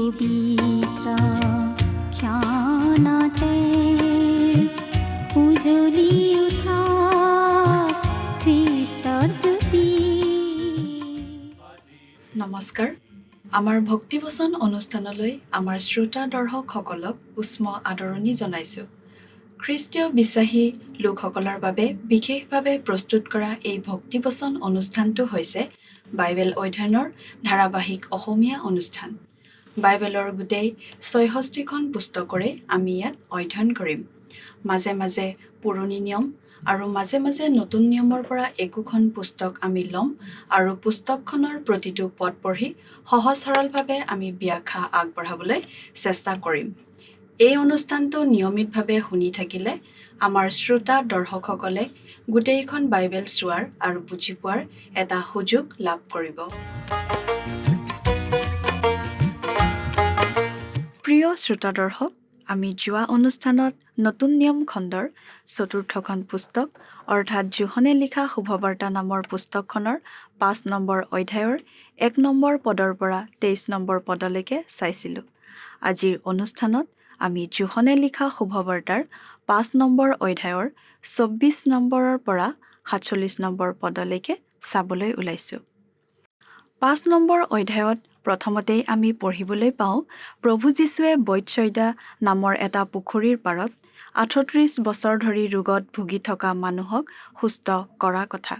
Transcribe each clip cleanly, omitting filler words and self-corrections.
পবিত্ৰ ক্ষণতে উজলি উঠা খ্ৰীষ্টৰ জ্যোতি। নমস্কাৰ। আমাৰ ভক্তিবচন অনুষ্ঠানলৈ আমাৰ শ্ৰোতা দৰ্শকসকলক উষ্ম আদৰণি জনাইছোঁ। খ্ৰীষ্টীয় বিশ্বাসী লোকসকলৰ বাবে বিশেষভাৱে প্ৰস্তুত কৰা এই ভক্তিবচন অনুষ্ঠানটো হৈছে বাইবেল অধ্যয়নৰ ধাৰাবাহিক অসমীয়া অনুষ্ঠান। বাইবেলৰ গোটেই ৬৬খন পুস্তকৰে আমি ইয়াত অধ্যয়ন কৰিম। মাজে মাজে পুৰণি নিয়ম আৰু মাজে মাজে নতুন নিয়মৰ পৰা একোখন পুস্তক আমি ল'ম আৰু পুস্তকখনৰ প্ৰতিটো পদ পঢ়ি সহজ সৰলভাৱে আমি ব্যাখ্যা আগবঢ়াবলৈ চেষ্টা কৰিম। এই অনুষ্ঠানটো নিয়মিতভাৱে শুনি থাকিলে আমাৰ শ্ৰোতা দৰ্শকসকলে গোটেইখন বাইবেল চোৱাৰ আৰু বুজি পোৱাৰ এটা সুযোগ লাভ কৰিব। প্ৰিয় শ্ৰোতা দৰ্শক, আমি যোৱা অনুষ্ঠানত নতুন নিয়ম খণ্ডৰ ৪ৰ্থখন পুস্তক অৰ্থাৎ যোহনে লিখা শুভবাৰ্তা নামৰ পুস্তকখনৰ ৫ নম্বৰ অধ্যায়ৰ ১ নম্বৰ পদৰ পৰা ২৩ নম্বৰ পদলৈকে চাইছিলোঁ। আজিৰ অনুষ্ঠানত আমি যোহনে লিখা শুভবাৰ্তাৰ ৫ নম্বৰ অধ্যায়ৰ ২৪ নম্বৰৰ পৰা ৪৭ নম্বৰ পদলৈকে চাবলৈ ওলাইছোঁ। ৫ নম্বৰ অধ্যায়ত প্ৰথমতেই আমি পঢ়িবলৈ পাওঁ প্ৰভু যীশুৱে বৈৎসৈদা নামৰ এটা পুখুৰীৰ পাৰত ৩৮ বছৰ ধৰি ৰোগত ভুগি থকা মানুহক সুস্থ কৰাৰ কথা।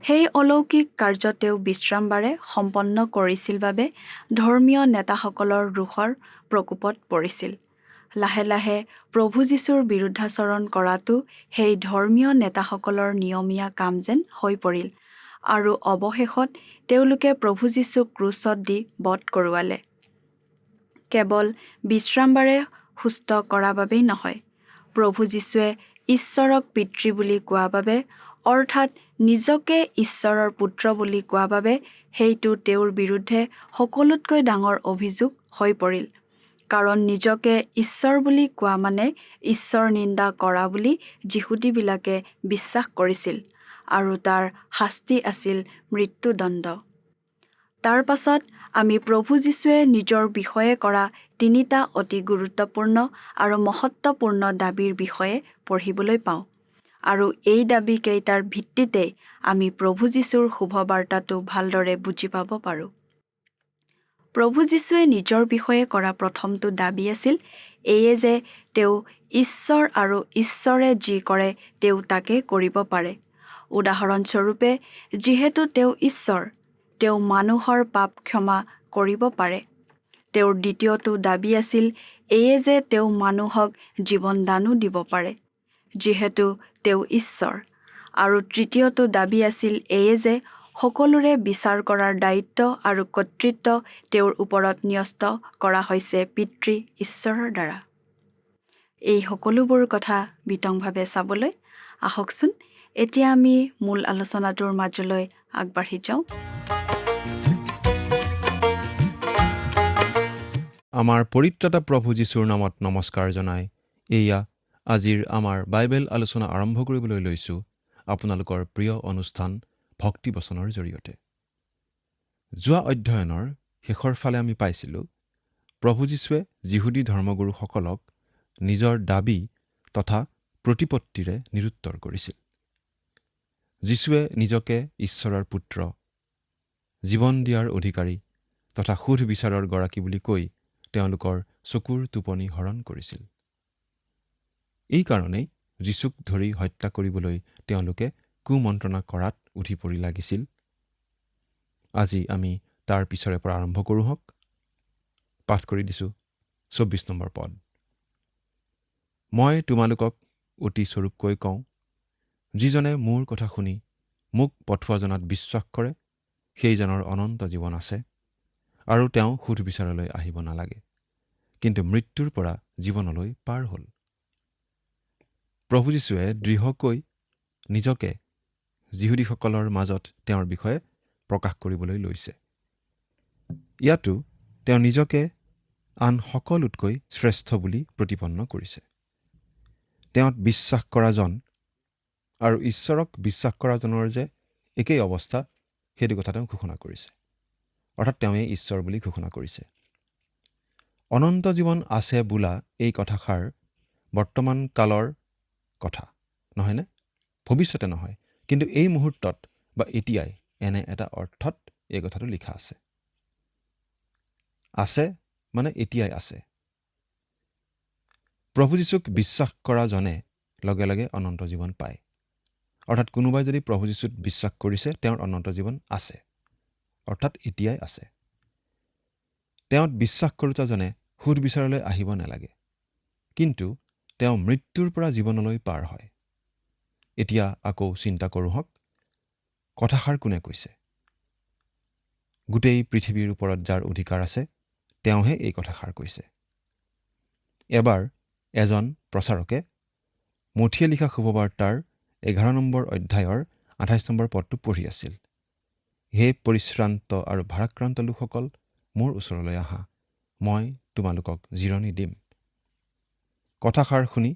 সেই অলৌকিক কাৰ্য তেওঁ বিশ্ৰামবাৰে সম্পন্ন কৰিছিল বাবে ধৰ্মীয় নেতাসকলৰ ৰোষৰ প্ৰকোপত পৰিছিল। লাহে লাহে প্ৰভু যীশুৰ বিৰুদ্ধাচৰণ কৰাটো সেই ধৰ্মীয় নেতাসকলৰ নিয়মীয়া কাম যেন হৈ পৰিল আৰু অৱশেষত তেওঁলোকে প্ৰভু যীশুক ক্ৰুচত দি বধ কৰোৱালে। কেৱল বিশ্ৰামবাৰে সুস্থ কৰা বাবেই নহয়, প্ৰভু যীশুৱে ঈশ্বৰক পিতৃ বুলি কোৱা বাবে অৰ্থাৎ নিজকে ঈশ্বৰৰ পুত্ৰ বুলি কোৱা বাবে সেইটো তেওঁৰ বিৰুদ্ধে সকলোতকৈ ডাঙৰ অভিযোগ হৈ পৰিল। কাৰণ নিজকে ঈশ্বৰ বুলি কোৱা মানে ঈশ্বৰ নিন্দা কৰা বুলি যিহুদীবিলাকে বিশ্বাস কৰিছিল আৰু তাৰ শাস্তি আছিল মৃত্যুদণ্ড। তাৰ পাছত আমি প্ৰভু যীশুৱে নিজৰ বিষয়ে কৰা ৩টা অতি গুৰুত্বপূৰ্ণ আৰু মহত্বপূৰ্ণ দাবীৰ বিষয়ে পঢ়িবলৈ পাওঁ আৰু এই দাবীকেইটাৰ ভিত্তিতেই আমি প্ৰভু যীশুৰ শুভবাৰ্তাটো ভালদৰে বুজি পাব পাৰোঁ। প্ৰভু যীশুৱে নিজৰ বিষয়ে কৰা প্ৰথমটো দাবী আছিল এয়ে যে তেওঁ ঈশ্বৰ আৰু ঈশ্বৰে যি কৰে তেওঁ তাকে কৰিব পাৰে। উদাহৰণস্বৰূপে, যিহেতু তেওঁ ঈশ্বৰ, তেওঁ মানুহৰ পাপ ক্ষমা কৰিব পাৰে। তেওঁৰ দ্বিতীয়টো দাবী আছিল এয়ে যে তেওঁ মানুহক জীৱনদানো দিব পাৰে, যিহেতু তেওঁ ঈশ্বৰ। আৰু তৃতীয়টো দাবী আছিল এয়ে যে সকলোৰে বিচাৰ কৰাৰ দায়িত্ব আৰু কৰ্তৃত্ব তেওঁৰ ওপৰত ন্যস্ত কৰা হৈছে পিতৃ ঈশ্বৰৰ দ্বাৰা। এই সকলোবোৰ কথা বিতংভাৱে চাবলৈ আহকচোন এতিয়া আমি মূল আলোচনাটোৰ মাজলৈ আগবাঢ়ি যাওঁ। আমাৰ পৰিত্ৰাতা প্ৰভু যীশুৰ নামত নমস্কাৰ জনাই এয়া আজিৰ আমাৰ বাইবেল আলোচনা আৰম্ভ কৰিবলৈ লৈছোঁ আপোনালোকৰ প্ৰিয় অনুষ্ঠান ভক্তিবচনৰ জৰিয়তে। যোৱা অধ্যয়নৰ শেষৰ ফালে আমি পাইছিলোঁ প্ৰভু যীশুৱে যিহুদী ধৰ্মগুৰুসকলক নিজৰ দাবী তথা প্ৰতিপত্তিৰে নিৰুত্তৰ কৰিছিল। যীশুৱে নিজকে ঈশ্বৰৰ পুত্ৰ, জীৱন দিয়াৰ অধিকাৰী তথা সুধবিচাৰৰ গৰাকী বুলি কৈ তেওঁলোকৰ চকুৰ টোপনি হৰণ কৰিছিল। এই কাৰণেই যীশুক ধৰি হত্যা কৰিবলৈ তেওঁলোকে কুমন্ত্ৰণা কৰাত উঠি পৰি লাগিছিল। আজি আমি তাৰ পিছৰে পৰা আৰম্ভ কৰোঁ হওক। পাঠ কৰি দিছোঁ ২৪ নম্বৰ পদ। মই তোমালোকক অতি স্বৰূপকৈ কওঁ, যিজনে মোৰ কথা শুনি মোক পঠোৱা জনাত বিশ্বাস কৰে সেইজনৰ অনন্ত জীৱন আছে আৰু তেওঁ সুধবিচাৰলৈ আহিব নালাগে, কিন্তু মৃত্যুৰ পৰা জীৱনলৈ পাৰ হ'ল। প্ৰভু যীশুৱে দৃঢ়কৈ নিজকে যিহুদীসকলৰ মাজত তেওঁৰ বিষয়ে প্ৰকাশ কৰিবলৈ লৈছে। ইয়াতো তেওঁ নিজকে আন সকলোতকৈ শ্ৰেষ্ঠ বুলি প্ৰতিপন্ন কৰিছে। তেওঁত বিশ্বাস কৰাজন আৰু ঈশ্বৰক বিশ্বাস কৰাজনৰ যে একেই অৱস্থা, সেইটো কথা তেওঁ ঘোষণা কৰিছে। অৰ্থাৎ তেওঁৱেই ঈশ্বৰ বুলি ঘোষণা কৰিছে। অনন্ত জীৱন আছে বোলা এই কথাষাৰ বৰ্তমান কালৰ কথা নহয়নে? ভৱিষ্যতে নহয়, কিন্তু এই মুহূৰ্তত বা এতিয়াই এনে এটা অৰ্থত এই কথাটো লিখা আছে। আছে মানে এতিয়াই আছে। প্ৰভু যীশুক বিশ্বাস কৰা জনে লগে লগে অনন্ত জীৱন পায়। অৰ্থাৎ কোনোবাই যদি প্ৰভু যীশুত বিশ্বাস কৰিছে তেওঁৰ অনন্ত জীৱন আছে, অৰ্থাৎ এতিয়াই আছে। তেওঁত বিশ্বাস কৰোঁতাজনে সুধবিচাৰলৈ আহিব নালাগে, কিন্তু তেওঁ মৃত্যুৰ পৰা জীৱনলৈ পাৰ হয়। এতিয়া আকৌ চিন্তা কৰোঁহক, কথাষাৰ কোনে কৈছে? গোটেই পৃথিৱীৰ ওপৰত যাৰ অধিকাৰ আছে তেওঁহে এই কথাষাৰ কৈছে। এবাৰ এজন প্ৰচাৰকে মথিয়ে লিখা শুভবাৰ্তাৰ 11 নম্বৰ অধ্যায়ৰ 28 নম্বৰ পদটো পঢ়ি আছিল। হে পৰিশ্ৰান্ত আৰু ভাৰাক্ৰান্ত লোকসকল, মোৰ ওচৰলৈ আহা, মই তোমালোকক জিৰণি দিম। কথাষাৰ শুনি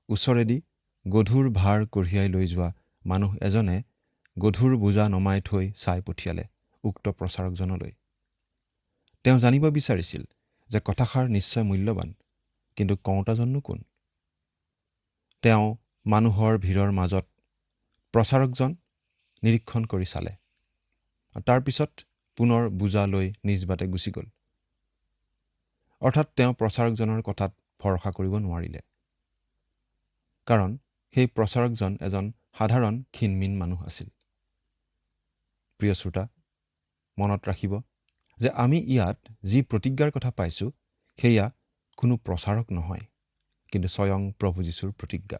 ওচৰেদি গধুৰ ভাৰ কঢ়িয়াই লৈ যোৱা মানুহ এজনে গধুৰ বোজা নমাই থৈ চাই পঠিয়ালে উক্ত প্ৰচাৰকজনলৈ। তেওঁ জানিব বিচাৰিছিল যে কথাষাৰ নিশ্চয় মূল্যৱান, কিন্তু কওঁতাজননো কোন? তেওঁ মানুহৰ ভিৰৰ মাজত প্ৰচাৰকজন নিৰীক্ষণ কৰি চালে। তাৰ পিছত পুনৰ বোজা লৈ নিজ বাটে গুচি গ'ল। অৰ্থাৎ তেওঁ প্ৰচাৰকজনৰ কথাত ভৰসা কৰিব নোৱাৰিলে, কাৰণ সেই প্ৰচাৰকজন এজন সাধাৰণ ক্ষীণমীন মানুহ আছিল। প্ৰিয় শ্ৰোতা, মনত ৰাখিব যে আমি ইয়াত যি প্ৰতিজ্ঞাৰ কথা পাইছোঁ সেয়া কোনো প্ৰচাৰক নহয়, কিন্তু স্বয়ং প্ৰভু যীশুৰ প্ৰতিজ্ঞা,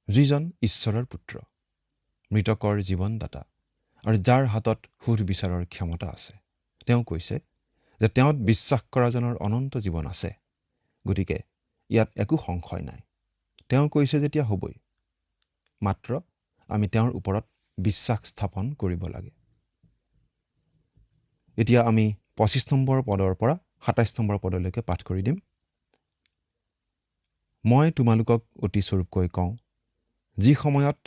যিজন ঈশ্বৰৰ পুত্ৰ, মৃতকৰ জীৱনদাতা আৰু যাৰ হাতত সুধবিচাৰৰ ক্ষমতা আছে। তেওঁ কৈছে যে তেওঁত বিশ্বাস কৰাজনৰ অনন্ত জীৱন আছে। গতিকে ইয়াত একো সংশয় নাই। তেওঁ কৈছে যেতিয়া হ'বই, মাত্ৰ আমি তেওঁৰ ওপৰত বিশ্বাস স্থাপন কৰিব লাগে। এতিয়া আমি 25 নম্বৰ পদৰ পৰা 27 নম্বৰ পদলৈকে পাঠ কৰি দিম। মই তোমালোকক অতি স্বৰূপকৈ কওঁ, যি সময়ত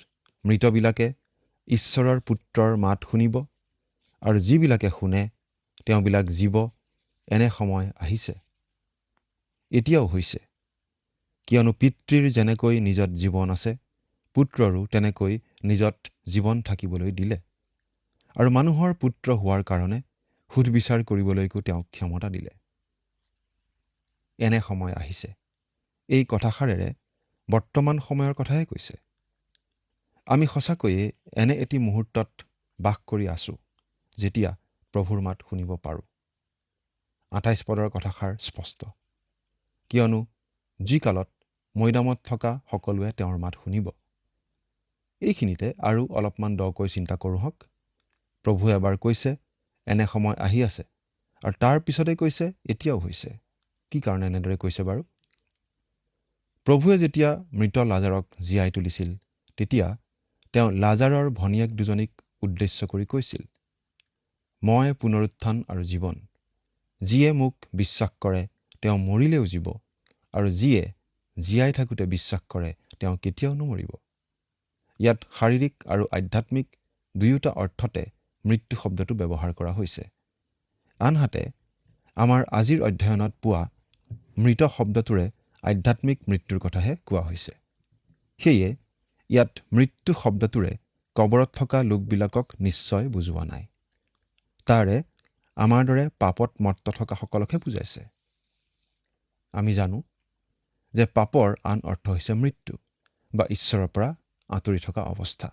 মৃতবিলাকে ঈশ্বৰৰ পুত্ৰৰ মাত শুনিব আৰু যিবিলাকে শুনে তেওঁবিলাক জীৱ, এনে সময় আহিছে, এতিয়াও হৈছে। কিয়নো পিতৃৰ যেনেকৈ নিজত জীৱন আছে, পুত্ৰৰো তেনেকৈ নিজত জীৱন থাকিবলৈ দিলে, আৰু মানুহৰ পুত্ৰ হোৱাৰ কাৰণে সুধবিচাৰ কৰিবলৈকো তেওঁক ক্ষমতা দিলে। এনে সময় আহিছে। এই কথাষাৰেৰে বৰ্তমান সময়ৰ কথাহে কৈছে। আমি সঁচাকৈয়ে এনে এটি মুহূৰ্তত বাস কৰি আছো যেতিয়া প্ৰভুৰ মাত শুনিব পাৰোঁ। 28 পদৰ কথাষাৰ স্পষ্ট। কিয়নো যি কালত মৈদামত থকা সকলোৱে তেওঁৰ মাত শুনিব। এইখিনিতে আৰু অলপমান দকৈ চিন্তা কৰোঁহক। প্ৰভুৱে এবাৰ কৈছে এনে সময় আহি আছে, আৰু তাৰ পিছতে কৈছে এতিয়াও হৈছে। কি কাৰণে এনেদৰে কৈছে বাৰু? প্ৰভুৱে যেতিয়া মৃত লাজাৰক জীয়াই তুলিছিল, তেতিয়া তেওঁ লাজাৰৰ ভনীয়েক দুজনীক উদ্দেশ্য কৰি কৈছিল, মই পুনৰুত্থান আৰু জীৱন। যিয়ে মোক বিশ্বাস কৰে তেওঁ মৰিলেও জীৱ, আৰু যিয়ে জীয়াই থাকোঁতে বিশ্বাস কৰে তেওঁ কেতিয়াও নমৰিব। ইয়াত শাৰীৰিক আৰু আধ্যাত্মিক দুয়োটা অৰ্থতে মৃত্যু শব্দটো ব্যৱহাৰ কৰা হৈছে। আনহাতে আমাৰ আজিৰ অধ্যয়নত পোৱা মৃত শব্দটোৰে আধ্যাত্মিক মৃত্যুৰ কথাহে কোৱা হৈছে। সেয়ে ইয়াত মৃত্যু শব্দটোৰে কবৰত থকা লোকবিলাকক নিশ্চয় বুজোৱা নাই। তাৰে আমাৰ দৰে পাপত মত্ত থকা সকলকহে বুজাইছে। আমি জানো যে পাপৰ আন অৰ্থ হৈছে মৃত্যু বা ঈশ্বৰৰ পৰা আঁতৰি থকা অৱস্থা।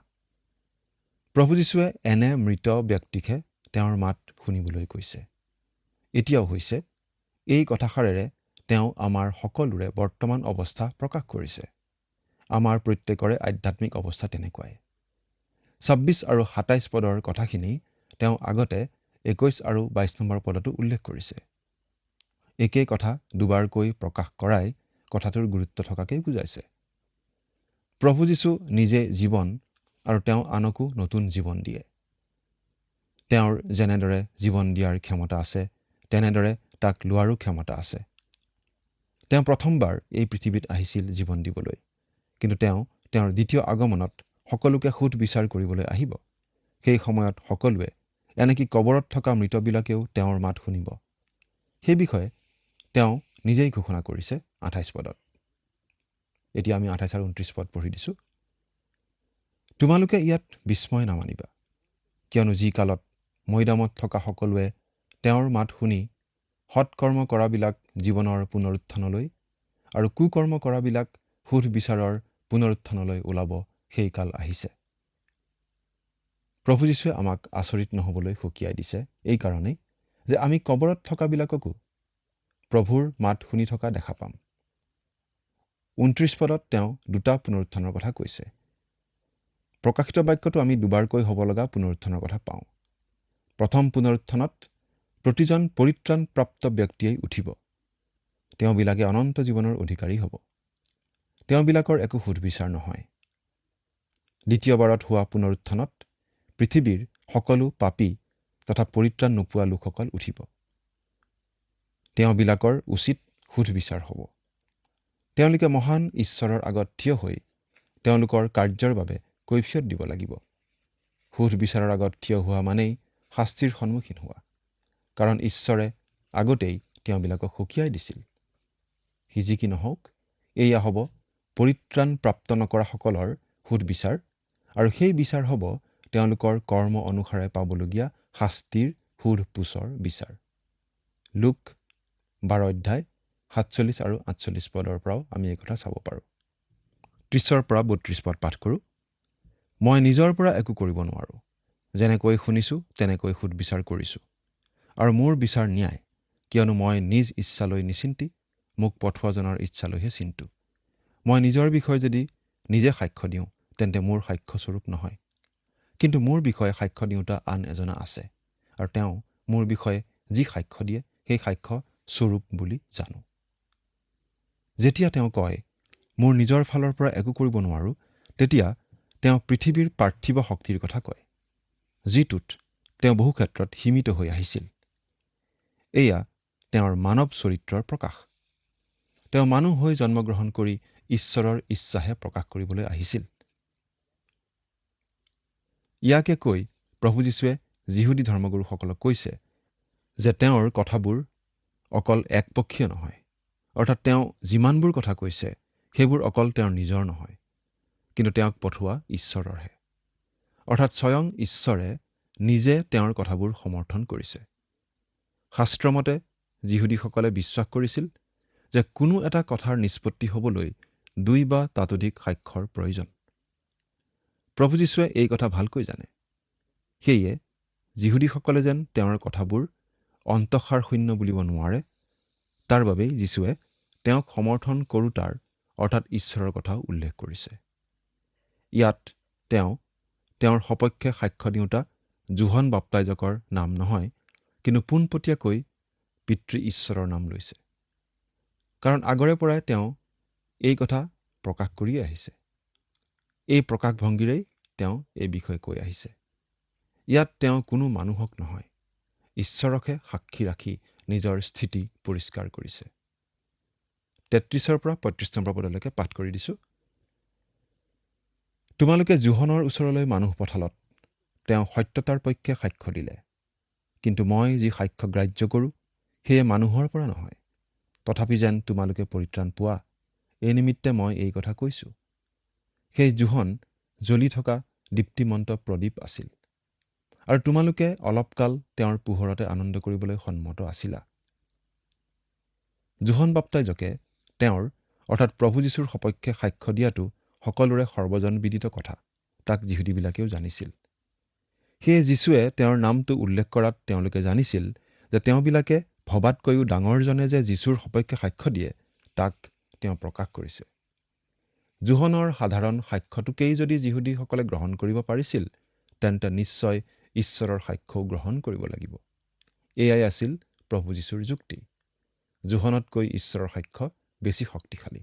প্ৰভু যীশুৱে এনে মৃত ব্যক্তিকহে তেওঁৰ মাত শুনিবলৈ কৈছে। এতিয়াও হৈছে। এই কথাষাৰেৰে তেওঁ আমাৰ সকলোৰে বৰ্তমান অৱস্থা প্ৰকাশ কৰিছে। আমাৰ প্ৰত্যেকৰে আধ্যাত্মিক অৱস্থা তেনেকুৱাই। 26 আৰু 27 পদৰ কথাখিনি তেওঁ আগতে 21 আৰু 22 নম্বৰ পদতো উল্লেখ কৰিছে। একেই কথা দুবাৰকৈ প্ৰকাশ কৰাই কথাটোৰ গুৰুত্ব থকাকেই বুজাইছে। প্ৰভু যীশু নিজে জীৱন, আৰু তেওঁ আনকো নতুন জীৱন দিয়ে। তেওঁৰ যেনেদৰে জীৱন দিয়াৰ ক্ষমতা আছে, তেনেদৰে তাক লোৱাৰো ক্ষমতা আছে। তেওঁ প্ৰথমবাৰ এই পৃথিৱীত আহিছিল জীৱন দিবলৈ, কিন্তু তেওঁ তেওঁৰ দ্বিতীয় আগমনত সকলোকে সুধবিচাৰ কৰিবলৈ আহিব। সেই সময়ত সকলোৱে, এনেকি কবৰত থকা মৃতবিলাকেও তেওঁৰ মাত শুনিব। সেই বিষয়ে তেওঁ নিজেই ঘোষণা কৰিছে 28 পদত। এতিয়া আমি 28 আৰু 29 পদ পঢ়ি দিছোঁ। তোমালোকে ইয়াত বিস্ময় নামানিবা, কিয়নো যি কালত মৈদামত থকা সকলোৱে তেওঁৰ মাত শুনি সৎকৰ্ম কৰাবিলাক জীৱনৰ পুনৰুত্থানলৈ আৰু কুকৰ্ম কৰাবিলাক সুধবিচাৰৰ পুনৰুত্থানলৈ ওলাব, সেই কাল আহিছে। প্ৰভু যীশুৱে আমাক আচৰিত নহবলৈ সকীয়াই দিছে এই কাৰণেই যে আমি কবৰত থকাবিলাককো প্ৰভুৰ মাত শুনি থকা দেখা পাম। 29 পদত তেওঁ দুটা পুনৰুত্থানৰ কথা কৈছে। প্ৰকাশিত বাক্যটো আমি দুবাৰকৈ হ'ব লগা পুনৰুত্থানৰ কথা পাওঁ। প্ৰথম পুনৰুত্থানত প্ৰতিজন পৰিত্ৰাণপ্ৰাপ্ত ব্যক্তিয়েই উঠিব। তেওঁবিলাকে অনন্ত জীৱনৰ অধিকাৰী হ'ব। তেওঁবিলাকৰ একো সুধবিচাৰ নহয়। দ্বিতীয়বাৰত হোৱা পুনৰুত্থানত পৃথিৱীৰ সকলো পাপী তথা পৰিত্ৰাণ নোপোৱা লোকসকল উঠিব। তেওঁবিলাকৰ উচিত সুধবিচাৰ হ'ব। তেওঁলোকে মহান ঈশ্বৰৰ আগত থিয় হৈ তেওঁলোকৰ কাৰ্যৰ বাবে কৈফিয়ত দিব লাগিব। সুধবিচাৰৰ আগত থিয় হোৱা মানেই শাস্তিৰ সন্মুখীন হোৱা, কাৰণ ঈশ্বৰে আগতেই তেওঁবিলাকক সকীয়াই দিছিল। সি যি কি নহওক, এয়া হ'ব পৰিত্ৰাণপ্ৰাপ্ত নকৰাসকলৰ সুধবিচাৰ, আৰু সেই বিচাৰ হ'ব তেওঁলোকৰ কৰ্ম অনুসাৰে পাবলগীয়া শাস্তিৰ সুধপোচৰ বিচাৰ। লুক 12 অধ্যায় 47 আৰু 48 পদৰ পৰাও আমি এই কথা চাব পাৰোঁ। 30 পৰা 32 পদ পাঠ কৰোঁ। মই নিজৰ পৰা একো কৰিব নোৱাৰোঁ। যেনেকৈ শুনিছোঁ তেনেকৈ সুধবিচাৰ কৰিছোঁ, আৰু মোৰ বিচাৰ ন্যায়, কিয়নো মই নিজ ইচ্ছালৈ নিচিন্তি মোক পঠোৱাজনৰ ইচ্ছালৈহে চিন্তু। মই নিজৰ বিষয়ে যদি নিজে সাক্ষ্য দিওঁ তেন্তে মোৰ সাক্ষ্যস্বৰূপ নহয়, কিন্তু মোৰ বিষয়ে সাক্ষ্য দিওঁতা আন এজনা আছে, আৰু তেওঁ মোৰ বিষয়ে যি সাক্ষ্য দিয়ে সেই সাক্ষ্য স্বৰূপ বুলি জানো। যেতিয়া তেওঁ কয় মোৰ নিজৰ ফালৰ পৰা একো কৰিব নোৱাৰোঁ, তেতিয়া তেওঁ পৃথিৱীৰ পাৰ্থিৱ শক্তিৰ কথা কয়, যিটোত তেওঁ বহু ক্ষেত্ৰত সীমিত হৈ আহিছিল। এয়া তেওঁৰ মানৱ চৰিত্ৰৰ প্ৰকাশ। তেওঁ মানুহ হৈ জন্মগ্ৰহণ কৰি ঈশ্বৰৰ ইচ্ছাহে প্ৰকাশ কৰিবলৈ আহিছিল। ইয়াকে কৈ প্ৰভু যীশুৱে যিহুদী ধৰ্মগুৰুসকলক কৈছে যে তেওঁৰ কথাবোৰ অকল একপক্ষীয় নহয়, অৰ্থাৎ তেওঁ যিমানবোৰ কথা কৈছে সেইবোৰ অকল তেওঁৰ নিজৰ নহয়, কিন্তু তেওঁক পঠোৱা ঈশ্বৰৰহে। অৰ্থাৎ স্বয়ং ঈশ্বৰে নিজে তেওঁৰ কথাবোৰ সমৰ্থন কৰিছে। শাস্ত্ৰমতে যিহুদীসকলে বিশ্বাস কৰিছিল যে কোনো এটা কথাৰ নিষ্পত্তি হ'বলৈ 2 বা ততোধিক সাক্ষ্যৰ প্ৰয়োজন। প্ৰভু যীশুৱে এই কথা ভালকৈ জানে। সেয়ে যিহুদীসকলে যেন তেওঁৰ কথাবোৰ অন্তঃসাৰশূন্য বুলিব নোৱাৰে, তাৰ বাবেই যীশুৱে তেওঁক সমৰ্থন কৰোঁতাৰ অৰ্থাৎ ঈশ্বৰৰ কথাও উল্লেখ কৰিছে। ইয়াত তেওঁ তেওঁৰ সপক্ষে সাক্ষ্য দিওঁতা যোহন বাপ্তাইজকৰ নাম নহয়, কিন্তু পোনপটীয়াকৈ পিতৃ ঈশ্বৰৰ নাম লৈছে, কাৰণ আগৰে পৰাই তেওঁ এই কথা প্ৰকাশ কৰিয়ে আহিছে। এই প্ৰকাশভংগীৰেই তেওঁ এই বিষয়ে কৈ আহিছে। ইয়াত তেওঁ কোনো মানুহক নহয়, ঈশ্বৰকহে সাক্ষী ৰাখি নিজৰ স্থিতি পৰিষ্কাৰ কৰিছে। 33 পৰা 35 নম্বৰ পদলৈকে পাঠ কৰি দিছোঁ। তোমালোকে যোহনৰ ওচৰলৈ মানুহ পঠালত তেওঁ সত্যতাৰ পক্ষে সাক্ষ্য দিলে, কিন্তু মই যি সাক্ষ্য গ্ৰাহ্য কৰোঁ সেয়ে মানুহৰ পৰা নহয়, তথাপি যেন তোমালোকে পৰিত্ৰাণ পোৱা এই নিমিত্তে মই এই কথা কৈছোঁ। সেই যোহন জ্বলি থকা দীপ্তিমন্ত প্ৰদীপ আছিল, আৰু তোমালোকে অলপকাল তেওঁৰ পোহৰতে আনন্দ কৰিবলৈ সন্মত আছিলা। যোহন বাপ্তাইজকে তেওঁৰ অৰ্থাৎ প্ৰভু যীশুৰ সপক্ষে সাক্ষ্য দিয়াটো সকলোৰে সৰ্বজনবিদিত কথা, তাক যিহুদীবিলাকেও জানিছিল। সেয়ে যীশুৱে তেওঁৰ নামটো উল্লেখ কৰাত তেওঁলোকে জানিছিল যে তেওঁবিলাকে ভবাতকৈও ডাঙৰজনে যে যীশুৰ সপক্ষে সাক্ষ্য দিয়ে তাক তেওঁ প্ৰকাশ কৰিছে। যোহনৰ সাধাৰণ সাক্ষ্যটোকেই যদি যিহুদীসকলে গ্ৰহণ কৰিব পাৰিছিল, তেন্তে নিশ্চয় ঈশ্বৰৰ সাক্ষ্যও গ্ৰহণ কৰিব লাগিব। এয়াই আছিল প্ৰভু যীশুৰ যুক্তি। যোহনতকৈ ঈশ্বৰৰ সাক্ষ্য বেছি শক্তিশালী।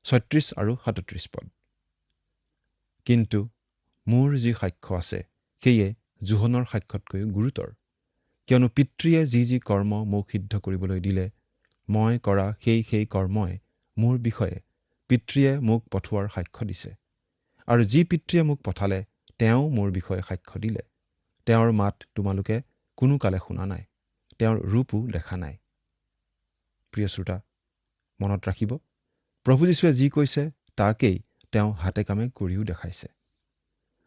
36 আৰু 37 পদ। কিন্তু মোৰ যি সাক্ষ্য আছে সেয়ে যোহনৰ সাক্ষ্যতকৈও গুৰুতৰ, কিয়নো পিতৃয়ে যি কৰ্ম মোক সিদ্ধ কৰিবলৈ দিলে মই কৰা সেই কৰ্মই মোৰ বিষয়ে পিতৃয়ে মোক পঠোৱাৰ সাক্ষ্য দিছে, আৰু যি পিতৃয়ে মোক পঠালে তেওঁ মোৰ বিষয়ে সাক্ষ্য দিলে। তেওঁৰ মাত তোমালোকে কোনো কালে শুনা নাই, তেওঁৰ ৰূপো দেখা নাই। প্ৰিয় শ্ৰোতা, মনত ৰাখিব, প্ৰভু যীশুৱে যি কৈছে তাকেই তেওঁ হাতে কামে কৰিও দেখাইছে।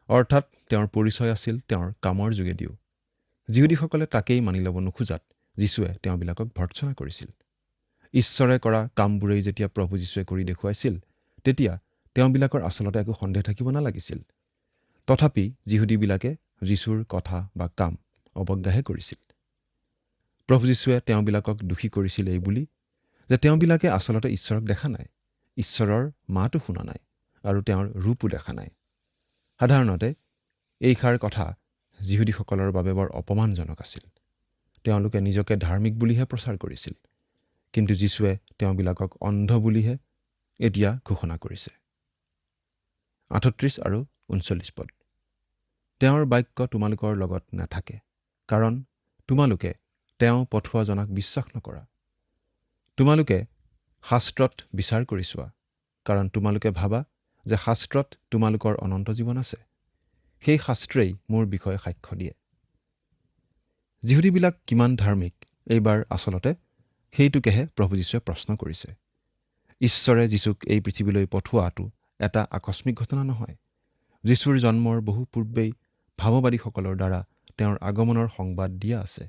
অৰ্থাৎ তেওঁৰ পৰিচয় আছিল তেওঁৰ কামৰ যোগেদিও। যিহুদীসকলে তাকেই মানি ল'ব নোখোজাত যীশুৱে তেওঁবিলাকক ভৰ্ৎসনা কৰিছিল। ঈশ্বৰে কৰা কামবোৰেই যেতিয়া প্ৰভু যীশুৱে কৰি দেখুৱাইছিল, তেতিয়া তেওঁবিলাকৰ আচলতে একো সন্দেহ থাকিব নালাগিছিল। তথাপি যিহুদীবিলাকে যীশুৰ কথা বা কাম অৱজ্ঞাহে কৰিছিল। প্ৰভু যীশুৱে তেওঁবিলাকক দোষী কৰিছিল এই বুলি যে তেওঁবিলাকে আচলতে ঈশ্বৰক দেখা নাই, ঈশ্বৰৰ মাতো শুনা নাই আৰু তেওঁৰ ৰূপো দেখা নাই। সাধাৰণতে এইষাৰ কথা যিহুদীসকলৰ বাবে বৰ অপমানজনক আছিল। তেওঁলোকে নিজকে ধাৰ্মিক বুলিহে প্ৰচাৰ কৰিছিল, কিন্তু যীশুৱে তেওঁবিলাকক অন্ধ বুলিহে এতিয়া ঘোষণা কৰিছে। ৩৮ আৰু ৩৯ পদ। তেওঁৰ বাক্য তোমালোকৰ লগত নাথাকে, কাৰণ তোমালোকে তেওঁ পঠোৱা জনাক বিশ্বাস নকৰা। তোমালোকে শাস্ত্ৰত বিচাৰ কৰি চোৱা, কাৰণ তোমালোকে ভাবা যে শাস্ত্ৰত তোমালোকৰ অনন্ত জীৱন আছে। সেই শাস্ত্ৰেই মোৰ বিষয়ে সাক্ষ্য দিয়ে। যিহুদীবিলাক কিমান ধাৰ্মিক এইবাৰ আচলতে সেইটোকেহে প্ৰভু যীশুৱে প্ৰশ্ন কৰিছে। ঈশ্বৰে যীশুক এই পৃথিৱীলৈ পঠোৱাটো এটা আকস্মিক ঘটনা নহয়। যীশুৰ জন্মৰ বহু পূৰ্বেই ভাৱবাদীসকলৰ দ্বাৰা তেওঁৰ আগমনৰ সংবাদ দিয়া আছে।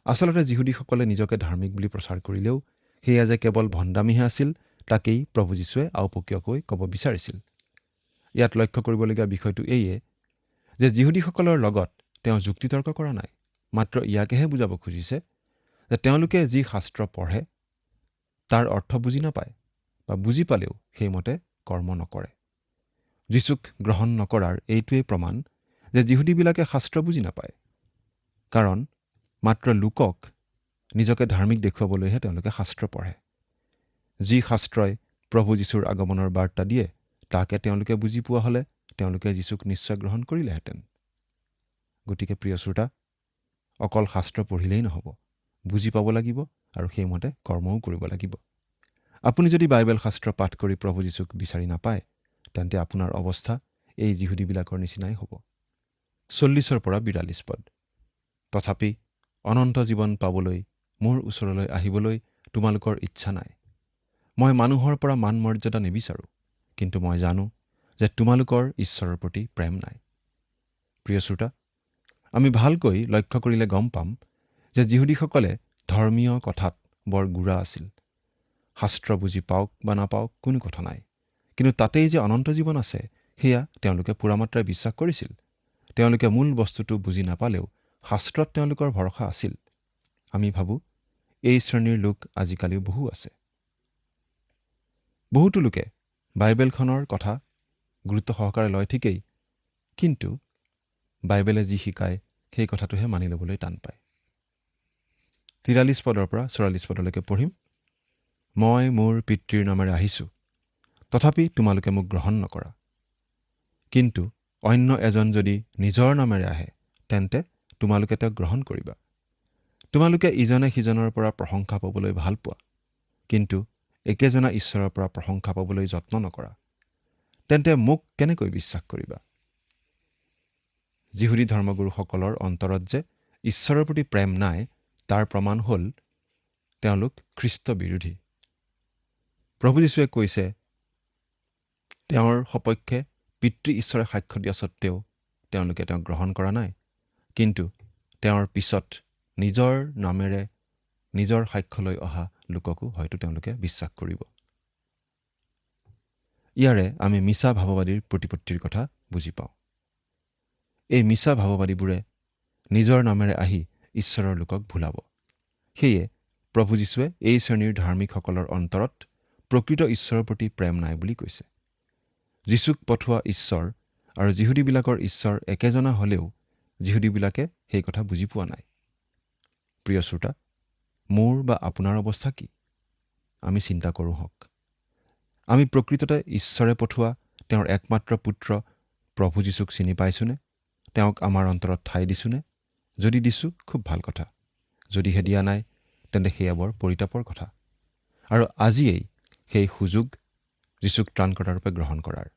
আচলতে যিহুদীসকলে নিজকে ধাৰ্মিক বুলি প্ৰচাৰ কৰিলেও সেয়া যে কেৱল ভণ্ডামিহে আছিল, তাকেই প্ৰভু যীশুৱে আওপকীয়কৈ ক'ব বিচাৰিছিল। ইয়াত লক্ষ্য কৰিবলগীয়া বিষয়টো এইয়ে যে যিহুদীসকলৰ লগত তেওঁ যুক্তিতৰ্ক কৰা নাই, মাত্ৰ ইয়াকেহে বুজাব খুজিছে যে তেওঁলোকে যি শাস্ত্ৰ পঢ়ে তাৰ অৰ্থ বুজি নাপায়, বা বুজি পালেও সেইমতে কৰ্ম নকৰে। যীশুক গ্ৰহণ নকৰাৰ এইটোৱেই প্ৰমাণ যে যিহুদীবিলাকে শাস্ত্ৰ বুজি নাপায়, কাৰণ মাত্ৰ লোকক নিজকে ধাৰ্মিক দেখুৱাবলৈহে তেওঁলোকে শাস্ত্ৰ পঢ়ে। যি শাস্ত্ৰই প্ৰভু যীশুৰ আগমনৰ বাৰ্তা দিয়ে তাকে তেওঁলোকে বুজি পোৱা হ'লে তেওঁলোকে যীশুক নিশ্চয় গ্ৰহণ কৰিলেহেঁতেন। গতিকে প্ৰিয় শ্ৰোতা, অকল শাস্ত্ৰ পঢ়িলেই নহ'ব, বুজি পাব লাগিব আৰু সেইমতে কৰ্মও কৰিব লাগিব। আপুনি যদি বাইবেল শাস্ত্ৰ পাঠ কৰি প্ৰভু যীশুক বিচাৰি নাপায়, তেন্তে আপোনাৰ অৱস্থা এই যিহুদীবিলাকৰ নিচিনাই হ'ব। ৪০ পৰা ৪২ পদ। তথাপি অনন্ত জীৱন পাবলৈ মোৰ ওচৰলৈ আহিবলৈ তোমালোকৰ ইচ্ছা নাই। মই মানুহৰ পৰা মান মৰ্যাদা নিবিচাৰোঁ, কিন্তু মই জানো যে তোমালোকৰ ঈশ্বৰৰ প্ৰতি প্ৰেম নাই। প্ৰিয় শ্ৰোতা, আমি ভালকৈ লক্ষ্য কৰিলে গম পাম যে যিহুদীসকলে ধৰ্মীয় কথাত বৰ গোড়া আছিল। শাস্ত্ৰ বুজি পাওক বা নাপাওক কোনো কথা নাই, কিন্তু তাতেই যে অনন্ত জীৱন আছে সেয়া তেওঁলোকে পূৰামাত্ৰাই বিশ্বাস কৰিছিল। তেওঁলোকে মূল বস্তুটো বুজি নাপালেও শাস্ত্ৰত তেওঁলোকৰ ভৰসা আছিল। আমি ভাবোঁ এই শ্ৰেণীৰ লোক আজিকালিও বহু আছে। বহুতো লোকে বাইবেলখনৰ কথা গুৰুত্ব সহকাৰে লয় ঠিকেই, কিন্তু বাইবেলে যি শিকায় সেই কথাটোহে মানি ল'বলৈ টান পায়। ৪৩ পদৰ পৰা ৪৪ পদলৈকে পঢ়িম। মই মোৰ পিতৃৰ নামেৰে আহিছোঁ, তথাপি তোমালোকে মোক গ্ৰহণ নকৰা। কিন্তু অন্য এজন যদি নিজৰ নামেৰে আহে, তেন্তে তোমালোকে তেওঁক গ্ৰহণ কৰিবা। তোমালোকে ইজনে সিজনৰ পৰা প্ৰশংসা পাবলৈ ভাল পোৱা, কিন্তু একেজনা ঈশ্বৰৰ পৰা প্ৰশংসা পাবলৈ যত্ন নকৰা। তেন্তে মোক কেনেকৈ বিশ্বাস কৰিবা? যিহুদী ধৰ্মগুৰুসকলৰ অন্তৰত যে ঈশ্বৰৰ প্ৰতি প্ৰেম নাই, তাৰ প্ৰমাণ হ'ল তেওঁলোক খ্ৰীষ্ট বিৰোধী। প্ৰভু যীশুৱে কৈছে তেওঁৰ সপক্ষে পিতৃ ঈশ্বৰে সাক্ষ্য দিয়া স্বত্তেও তেওঁলোকে তেওঁক গ্ৰহণ কৰা নাই, কিন্তু তেওঁৰ পিছত নিজৰ নামেৰে নিজৰ সাক্ষ্য লৈ অহা লোককো হয়তো তেওঁলোকে বিশ্বাস কৰিব। ইয়াৰে আমি মিছা ভাৱবাদীৰ প্ৰতিপত্তিৰ কথা বুজি পাওঁ। এই মিছা ভাৱবাদীবোৰে নিজৰ নামেৰে আহি ঈশ্বৰৰ লোকক ভুলাব। সেয়ে প্ৰভু যীশুৱে এই শ্ৰেণীৰ ধাৰ্মিকসকলৰ অন্তৰত প্ৰকৃত ঈশ্বৰৰ প্ৰতি প্ৰেম নাই বুলি কৈছে। যীশুক পঠোৱা ঈশ্বৰ আৰু যিহুদীবিলাকৰ ঈশ্বৰ একেজনা হ'লেও যিহুদীবিলাকে সেই কথা বুজি পোৱা নাই। প্ৰিয় শ্ৰোতা, মোৰ বা আপোনাৰ অৱস্থা কি? আমি চিন্তা কৰোঁ হওক। আমি প্ৰকৃততে ঈশ্বৰে পঠোৱা তেওঁৰ একমাত্ৰ পুত্ৰ প্ৰভু যীশুক চিনি পাইছোনে? তেওঁক আমাৰ অন্তৰত ঠাই দিছোনে? যদি দিছোঁ, খুব ভাল কথা। যদিহে দিয়া নাই, তেন্তে সেয়া বৰ পৰিতাপৰ কথা। আৰু আজিয়েই সেই সুযোগ যীশুক ত্ৰাণকৰ্তাৰূপে গ্ৰহণ কৰাৰ।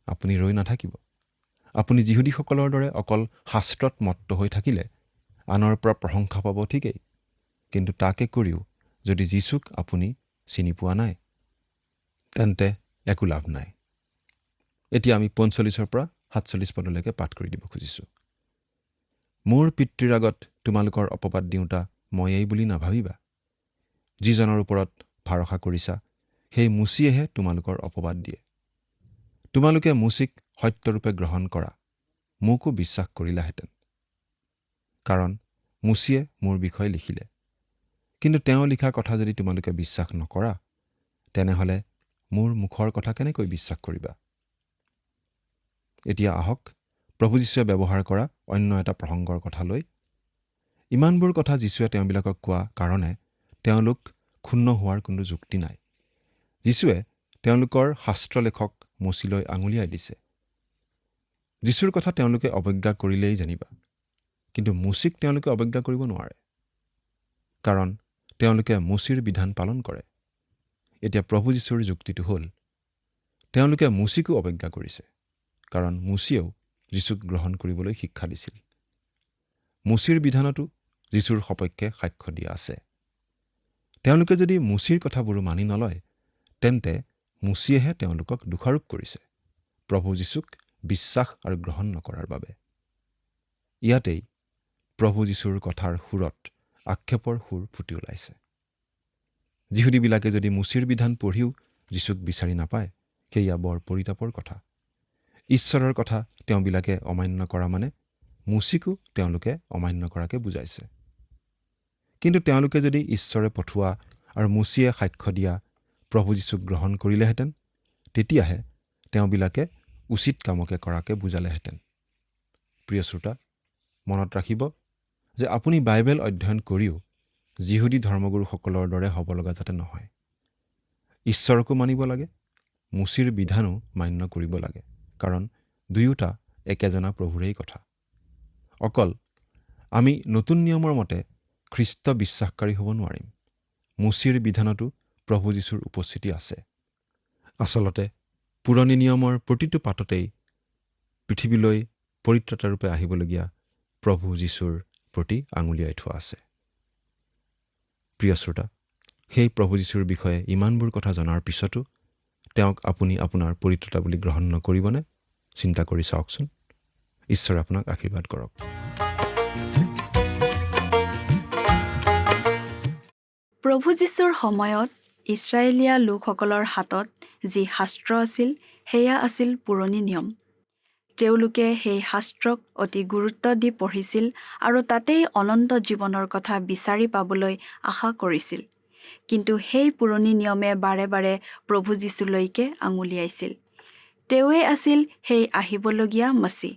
আপুনি ৰৈ নাথাকিব। আপুনি যিহুদীসকলৰ দৰে অকল শাস্ত্ৰত মত্ত হৈ থাকিলে আনৰ পৰা প্ৰশংসা পাব ঠিকেই, কিন্তু তাকে কৰিও যদি যীশুক আপুনি চিনি পোৱা নাই তেন্তে একো লাভ নাই। এতিয়া আমি 45 পৰা 47 পদলৈকে পাঠ কৰি দিব খুজিছোঁ। মোৰ পিতৃৰ আগত তোমালোকৰ অপবাদ দিওঁতা ময়েই বুলি নাভাবিবা। যিজনৰ ওপৰত ভৰসা কৰিছা সেই মুচিয়েহে তোমালোকৰ অপবাদ দিয়ে। তোমালোকে মুচিক সত্যৰূপে গ্ৰহণ কৰা, মোকো বিশ্বাস কৰিলাহেঁতেন, কাৰণ মুচিয়ে মোৰ বিষয়ে লিখিলে। কিন্তু তেওঁ লিখা কথা যদি তোমালোকে বিশ্বাস নকৰা, তেনেহ'লে মোৰ মুখৰ কথা কেনেকৈ বিশ্বাস কৰিবা? এতিয়া আহক প্ৰভু যীশুৱে ব্যৱহাৰ কৰা অন্য এটা প্ৰসংগৰ কথা লৈ। ইমানবোৰ কথা যীশুৱে তেওঁবিলাকক কোৱা কাৰণে তেওঁলোক ক্ষুণ্ণ হোৱাৰ কোনো যুক্তি নাই। যীশুৱে তেওঁলোকৰ শাস্ত্ৰলেখক মুচিলৈ আঙুলিয়াই দিছে। যীশুৰ কথা তেওঁলোকে অৱজ্ঞা কৰিলেই জানিবা, কিন্তু মুচিক তেওঁলোকে অৱজ্ঞা কৰিব নোৱাৰে, কাৰণ তেওঁলোকে মুচিৰ বিধান পালন কৰে। এতিয়া প্ৰভু যীশুৰ যুক্তিটো হ'ল, তেওঁলোকে মুচিকো অৱজ্ঞা কৰিছে, কাৰণ মুচিয়েও যীশুক গ্ৰহণ কৰিবলৈ শিক্ষা দিছিল। মুচিৰ বিধানতো যীশুৰ সপক্ষে সাক্ষ্য দিয়া আছে। তেওঁলোকে যদি মুচিৰ কথাবোৰো মানি নলয়, তেন্তে মুচিয়েহে তেওঁলোকক দোষাৰোপ কৰিছে প্ৰভু যীশুক বিশ্বাস আৰু গ্ৰহণ নকৰাৰ বাবে। ইয়াতেই প্ৰভু যীশুৰ কথাৰ সুৰত আক্ষেপৰ সুৰ ফুটি ওলাইছে। যিহুদীবিলাকে যদি মুচিৰ বিধান পঢ়িও যীশুক বিচাৰি নাপায়, সেয়া বৰ পৰিতাপৰ কথা। ঈশ্বৰৰ কথা তেওঁবিলাকে অমান্য কৰা মানে মুচিকো তেওঁলোকে অমান্য কৰাকে বুজাইছে। কিন্তু তেওঁলোকে যদি ঈশ্বৰে পঠোৱা আৰু মুচিয়ে সাক্ষ্য দিয়া প্ৰভু যীশুক গ্ৰহণ কৰিলেহেঁতেন, তেতিয়াহে তেওঁবিলাকে উচিত কামকে কৰাকে বুজালেহেঁতেন। প্ৰিয় শ্ৰোতা, মনত ৰাখিব যে আপুনি বাইবেল অধ্যয়ন কৰিও যিহুদী ধৰ্মগুৰুসকলৰ দৰে হ'ব লগা যাতে নহয়। ঈশ্বৰকো মানিব লাগে, মুচিৰ বিধানো মান্য কৰিব লাগে, কাৰণ দুয়োটা একেজনা প্ৰভুৰেই কথা। অকল আমি নতুন নিয়মৰ মতে খ্ৰীষ্ট বিশ্বাসকাৰী হ'ব নোৱাৰিম। মুচিৰ বিধানতো প্ৰভু যীশুৰ উপস্থিতি আছে। আচলতে পুৰণি নিয়মৰ প্ৰতিটো পাততেই পৃথিৱীলৈ পৰিত্ৰাতাৰূপে আহিবলগীয়া প্ৰভু যীশুৰ প্ৰতি আঙুলিয়াই থোৱা আছে। প্ৰিয় শ্ৰোতা, সেই প্ৰভু যীশুৰ বিষয়ে ইমানবোৰ কথা জনাৰ পিছতো তেওঁক আপুনি আপোনাৰ পৰিত্ৰাতা বুলি গ্ৰহণ নকৰিবনে? চিন্তা কৰি চাওকচোন। ঈশ্বৰে আপোনাক আশীৰ্বাদ কৰক। প্ৰভু যীশুৰ সময়ত ইছৰাইলীয়া লোকসকলৰ হাতত যি শাস্ত্ৰ আছিল, সেয়া আছিল পুৰণি নিয়ম। তেওঁলোকে সেই শাস্ত্ৰক অতি গুৰুত্ব দি পঢ়িছিল আৰু তাতেই অনন্ত জীৱনৰ কথা বিচাৰি পাবলৈ আশা কৰিছিল। কিন্তু সেই পুৰণি নিয়মে বাৰে বাৰে প্ৰভু যীশুলৈকে আঙুলিয়াইছিল। তেওঁৱেই আছিল সেই আহিবলগীয়া মছিহ।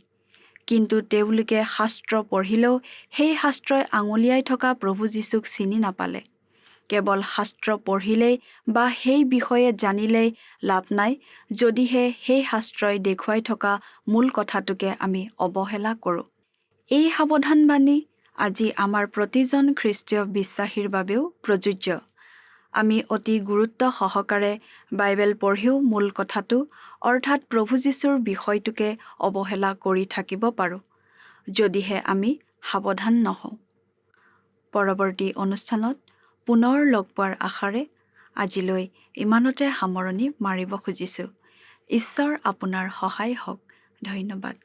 কিন্তু তেওঁলোকে শাস্ত্ৰ পঢ়িলেও সেই শাস্ত্ৰই আঙুলিয়াই থকা প্ৰভু যীশুক চিনি নাপালে। কেৱল শাস্ত্ৰ পঢ়িলেই বা সেই বিষয়ে জানিলেই লাভ নাই, যদিহে সেই শাস্ত্ৰই দেখুৱাই থকা মূল কথাটোকে আমি অৱহেলা কৰোঁ। এই সাৱধানবাণী আজি আমাৰ প্ৰতিজন খ্ৰীষ্টীয় বিশ্বাসীৰ বাবেও প্ৰযোজ্য। আমি অতি গুৰুত্ব সহকাৰে বাইবেল পঢ়িও মূল কথাটো অৰ্থাৎ প্ৰভু যীশুৰ বিষয়টোকে অৱহেলা কৰি থাকিব পাৰোঁ, যদিহে আমি সাৱধান নহওঁ। পৰৱৰ্তী অনুষ্ঠানত পুনৰ লগ পোৱাৰ আশাৰে আজিলৈ ইমানতে সামৰণি মাৰিব খুজিছোঁ। ঈশ্বৰ আপোনাৰ সহায় হওক। ধন্যবাদ।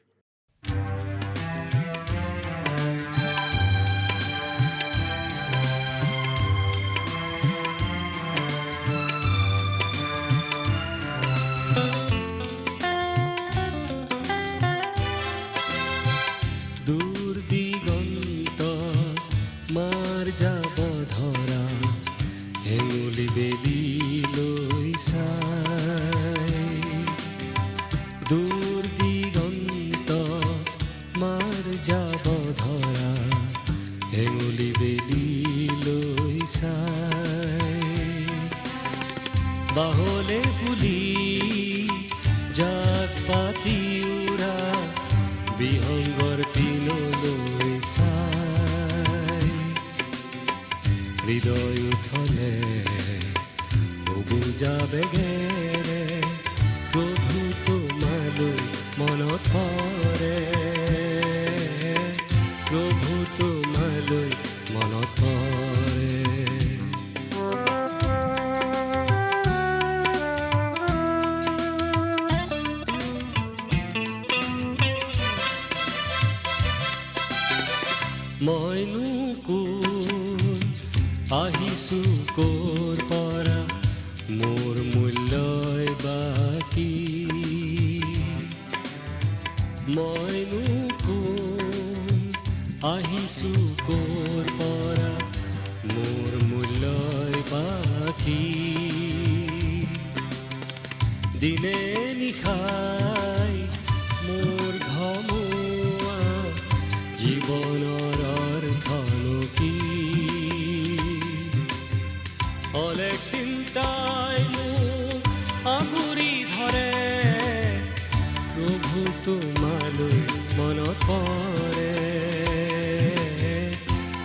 দূৰ দিগন্ত মাৰ যাব ধৰা হেঙুলি বেলি লৈ চাই। দূৰ দিগন্ত মাৰ যাব ধৰা হেঙুলি বেলি লৈ চাই। বাহলে পুলি জাক পাতি উৰা বিহংগৰ পিনলৈ চাই। হৃদয় উঠলে বুজা বেগেৰে প্ৰভু তোমালৈ মনত পৰে। প্ৰভু তোমালৈ মইনো কোন আহিছো ক'ৰ পৰা মোৰ মূল্যই বাকী মইনো কোন আহিছো ক'ৰ পৰা মোৰ মূল্যই বাকী দিনে নিশাই মোৰ ঘমুৱা জীৱনৰ অৰ্থনো কি অলেখ চিন্তাই মোক আগুৰি ধৰে প্ৰভু তোমালৈ মনত পৰে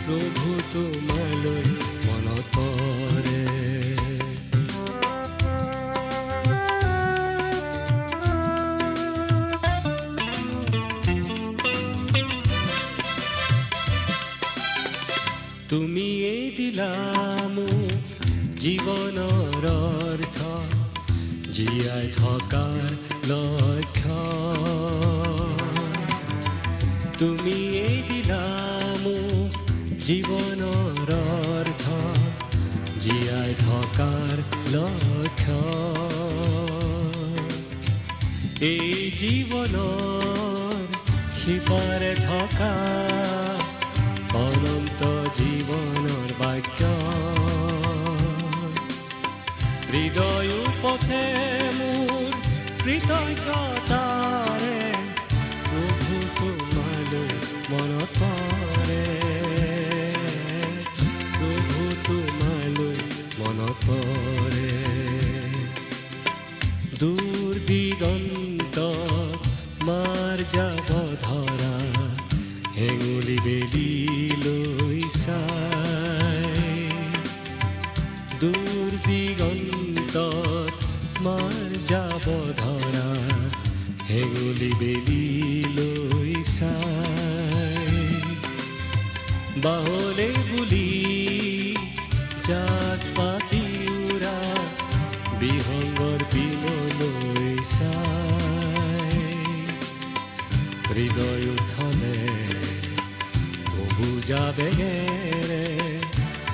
প্ৰভু তোমালৈ মনত পৰে তুমিয়েই দিলা মোক জীৱনৰ অৰ্থ জীয়াই থকাৰ লক্ষ্য তুমিয়েই দিলা মোক জীৱনৰ অৰ্থ জীয়াই থকাৰ লক্ষ্য এই জীৱনৰ সিপাৰে থকা অনন্ত জীৱনৰ বাক্য হৃদয় উপচে মোৰ কৃতজ্ঞতাৰে প্ৰভু তোমালৈ মনত পৰে প্ৰভু তোমালৈ মনত পৰে দূৰ দিগন্ত মাৰ যাব ধৰা হেঙুলি বেলি লৈ চাই দূৰ দিগন্তত মাৰ যাব ধৰা হেঙুলি বেলি লৈ চাই বাহলে বুলি জাক পাতি উৰা বিহংগৰ পিনলৈ চাই হৃদয় উঠলে বুজা বেগেৰে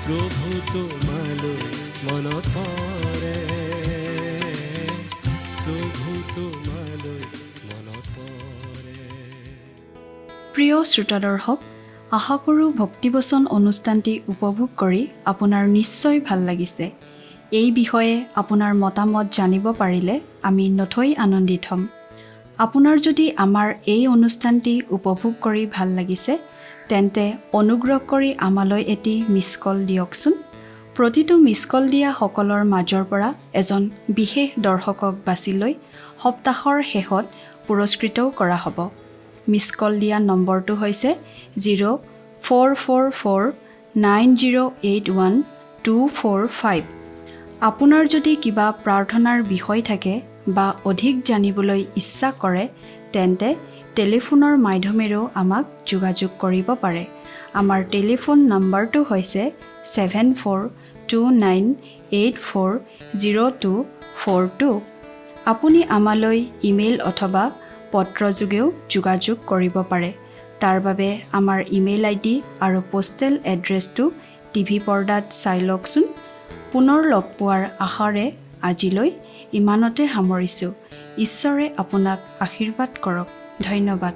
প্ৰভু তোমালৈ মনত পৰে প্ৰভু তোমালৈ মনত পৰে প্ৰিয় শ্ৰোতা দৰ্শক আশা কৰোঁ ভক্তিবচন অনুষ্ঠানটি উপভোগ কৰি আপোনাৰ নিশ্চয় ভাল লাগিছে এই বিষয়ে আপোনাৰ মতামত জানিব পাৰিলে আমি নথৈ আনন্দিত হ'ম আপোনাৰ যদি আমাৰ এই অনুষ্ঠানটি উপভোগ কৰি ভাল লাগিছে তেন্তে অনুগ্ৰহ কৰি আমালৈ এটি মিছ কল দিয়কচোন প্ৰতিটো মিছ কল দিয়া সকলৰ মাজৰ পৰা এজন বিশেষ দৰ্শকক বাছি লৈ সপ্তাহৰ শেষত পুৰস্কৃতও কৰা হ'ব মিছ কল দিয়া নম্বৰটো হৈছে 04449081 আপোনাৰ যদি কিবা প্ৰাৰ্থনাৰ বিষয় থাকে বা অধিক জানিবলৈ ইচ্ছা কৰে তেন্তে টেলিফোনৰ মাধ্যমেৰেও আমাক যোগাযোগ কৰিব পাৰে আমাৰ টেলিফোন নম্বৰটো হৈছে 7429840242 আপুনি আমালৈ ইমেইল অথবা পত্ৰযোগেও যোগাযোগ কৰিব পাৰে তাৰ বাবে আমাৰ ইমেইল আইডি আৰু পোষ্টেল এড্ৰেছটো টিভি পৰ্দাত চাই লওকচোন পুনৰ লগ পোৱাৰ আশাৰে আজিলৈ ইমানতে সামৰিছোঁ ঈশ্বৰে আপোনাক আশীৰ্বাদ কৰক ধন্যবাদ